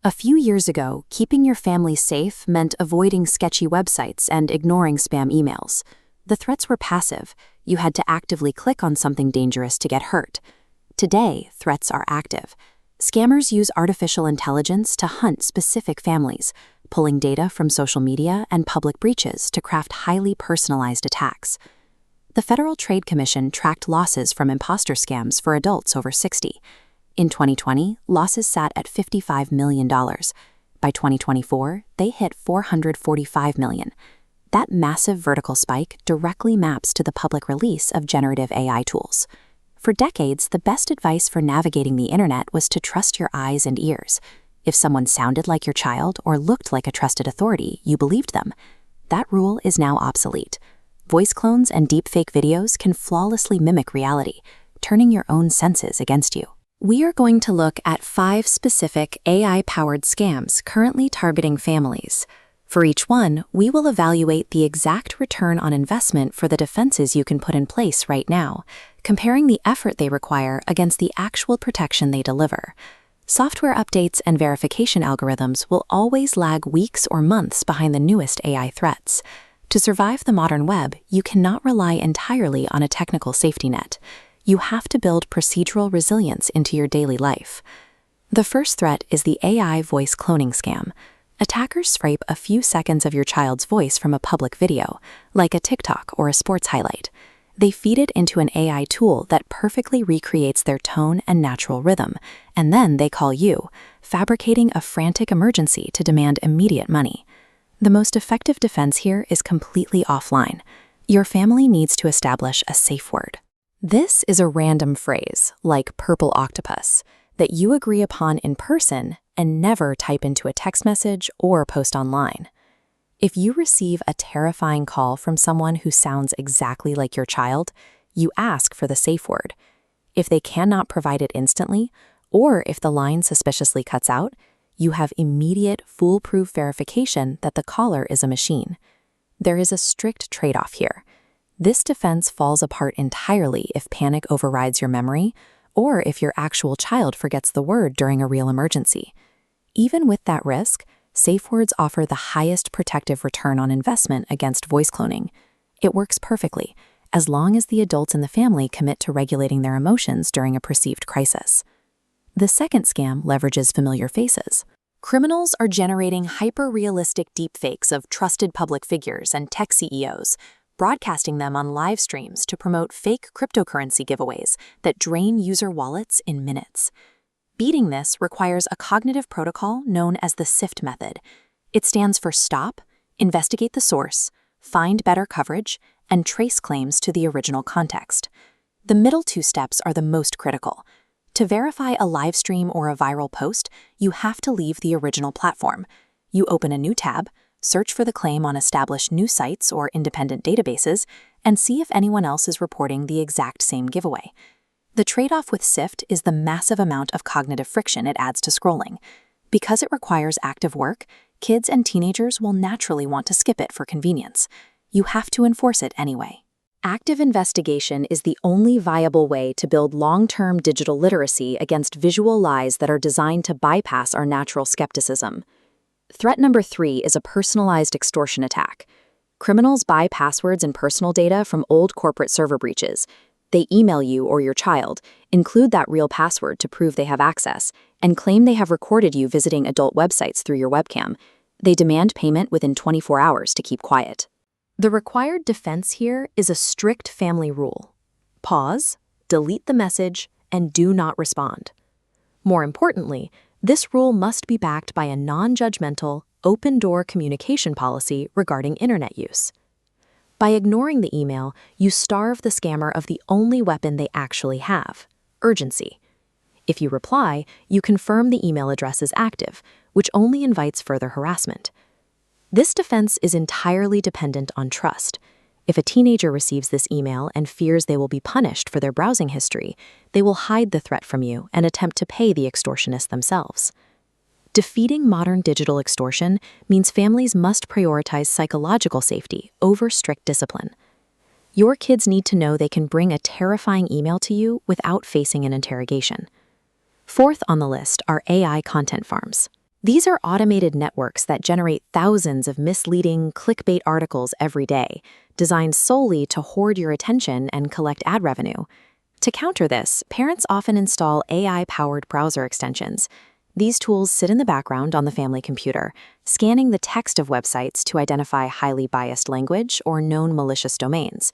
A few years ago, keeping your family safe meant avoiding sketchy websites and ignoring spam emails. The threats were passive. You had to actively click on something dangerous to get hurt. Today, threats are active. Scammers use artificial intelligence to hunt specific families, pulling data from social media and public breaches to craft highly personalized attacks. The Federal Trade Commission tracked losses from imposter scams for adults over 60. In 2020, losses sat at $55 million. By 2024, they hit $445 million. That massive vertical spike directly maps to the public release of generative AI tools. For decades, the best advice for navigating the internet was to trust your eyes and ears. If someone sounded like your child or looked like a trusted authority, you believed them. That rule is now obsolete. Voice clones and deepfake videos can flawlessly mimic reality, turning your own senses against you. We are going to look at 5 specific AI-powered scams currently targeting families. For each one, we will evaluate the exact return on investment for the defenses you can put in place right now, comparing the effort they require against the actual protection they deliver. Software updates and verification algorithms will always lag weeks or months behind the newest AI threats. To survive the modern web, you cannot rely entirely on a technical safety net. You have to build procedural resilience into your daily life. The first threat is the AI voice cloning scam. Attackers scrape a few seconds of your child's voice from a public video, like a TikTok or a sports highlight. They feed it into an AI tool that perfectly recreates their tone and natural rhythm, and then they call you, fabricating a frantic emergency to demand immediate money. The most effective defense here is completely offline. Your family needs to establish a safe word. This is a random phrase, like purple octopus, that you agree upon in person and never type into a text message or post online. If you receive a terrifying call from someone who sounds exactly like your child, you ask for the safe word. If they cannot provide it instantly, or if the line suspiciously cuts out, you have immediate, foolproof verification that the caller is a machine. There is a strict trade-off here. This defense falls apart entirely if panic overrides your memory, or if your actual child forgets the word during a real emergency. Even with that risk, safe words offer the highest protective return on investment against voice cloning. It works perfectly, as long as the adults in the family commit to regulating their emotions during a perceived crisis. The second scam leverages familiar faces. Criminals are generating hyper-realistic deepfakes of trusted public figures and tech CEOs, broadcasting them on live streams to promote fake cryptocurrency giveaways that drain user wallets in minutes. Beating this requires a cognitive protocol known as the SIFT method. It stands for Stop, Investigate the Source, Find Better Coverage, and Trace Claims to the original context. The middle 2 steps are the most critical. To verify a live stream or a viral post, you have to leave the original platform. You open a new tab, search for the claim on established news sites or independent databases, and see if anyone else is reporting the exact same giveaway. The trade-off with SIFT is the massive amount of cognitive friction it adds to scrolling. Because it requires active work, kids and teenagers will naturally want to skip it for convenience. You have to enforce it anyway. Active investigation is the only viable way to build long-term digital literacy against visual lies that are designed to bypass our natural skepticism. Threat number 3 is a personalized extortion attack. Criminals buy passwords and personal data from old corporate server breaches. They email you or your child, include that real password to prove they have access, and claim they have recorded you visiting adult websites through your webcam. They demand payment within 24 hours to keep quiet. The required defense here is a strict family rule. Pause, delete the message, and do not respond. More importantly, this rule must be backed by a non-judgmental, open-door communication policy regarding internet use. By ignoring the email, you starve the scammer of the only weapon they actually have: urgency. If you reply, you confirm the email address is active, which only invites further harassment. This defense is entirely dependent on trust. If a teenager receives this email and fears they will be punished for their browsing history, they will hide the threat from you and attempt to pay the extortionist themselves. Defeating modern digital extortion means families must prioritize psychological safety over strict discipline. Your kids need to know they can bring a terrifying email to you without facing an interrogation. Fourth on the list are AI content farms. These are automated networks that generate thousands of misleading, clickbait articles every day, designed solely to hoard your attention and collect ad revenue. To counter this, parents often install AI-powered browser extensions. These tools sit in the background on the family computer, scanning the text of websites to identify highly biased language or known malicious domains.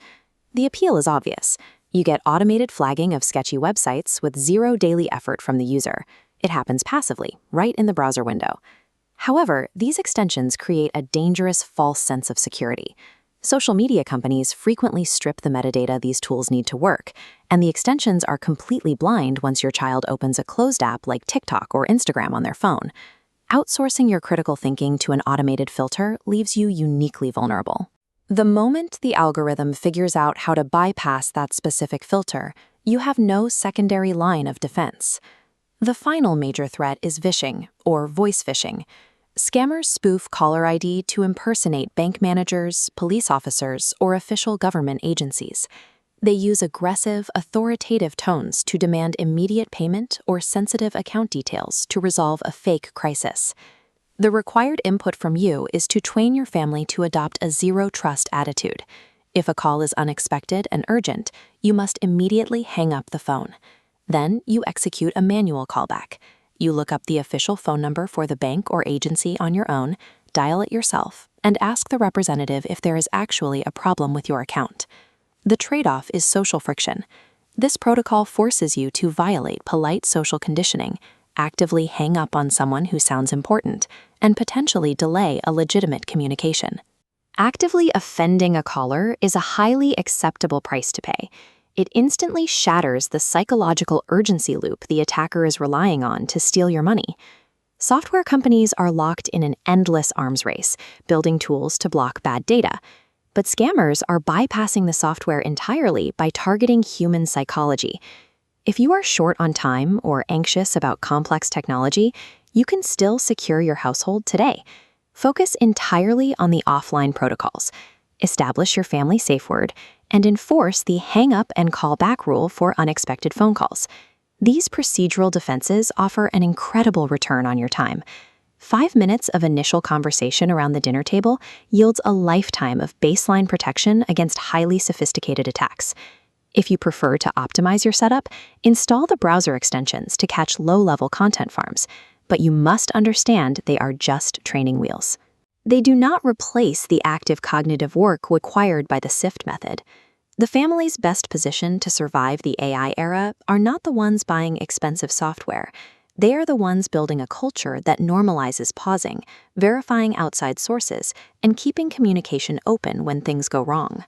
The appeal is obvious. You get automated flagging of sketchy websites with zero daily effort from the user. It happens passively, right in the browser window. However, these extensions create a dangerous false sense of security. Social media companies frequently strip the metadata these tools need to work, and the extensions are completely blind once your child opens a closed app like TikTok or Instagram on their phone. Outsourcing your critical thinking to an automated filter leaves you uniquely vulnerable. The moment the algorithm figures out how to bypass that specific filter, you have no secondary line of defense. The final major threat is vishing, or voice phishing. Scammers spoof caller ID to impersonate bank managers, police officers, or official government agencies. They use aggressive, authoritative tones to demand immediate payment or sensitive account details to resolve a fake crisis. The required input from you is to train your family to adopt a zero-trust attitude. If a call is unexpected and urgent, you must immediately hang up the phone. Then you execute a manual callback. You look up the official phone number for the bank or agency on your own, dial it yourself, and ask the representative if there is actually a problem with your account. The trade-off is social friction. This protocol forces you to violate polite social conditioning, actively hang up on someone who sounds important, and potentially delay a legitimate communication. Actively offending a caller is a highly acceptable price to pay. It instantly shatters the psychological urgency loop the attacker is relying on to steal your money. Software companies are locked in an endless arms race, building tools to block bad data. But scammers are bypassing the software entirely by targeting human psychology. If you are short on time or anxious about complex technology, you can still secure your household today. Focus entirely on the offline protocols. Establish your family safe word, and enforce the hang up and call back rule for unexpected phone calls. These procedural defenses offer an incredible return on your time. 5 minutes of initial conversation around the dinner table yields a lifetime of baseline protection against highly sophisticated attacks. If you prefer to optimize your setup, install the browser extensions to catch low-level content farms, but you must understand they are just training wheels. They do not replace the active cognitive work required by the SIFT method. The families best positioned to survive the AI era are not the ones buying expensive software. They are the ones building a culture that normalizes pausing, verifying outside sources, and keeping communication open when things go wrong.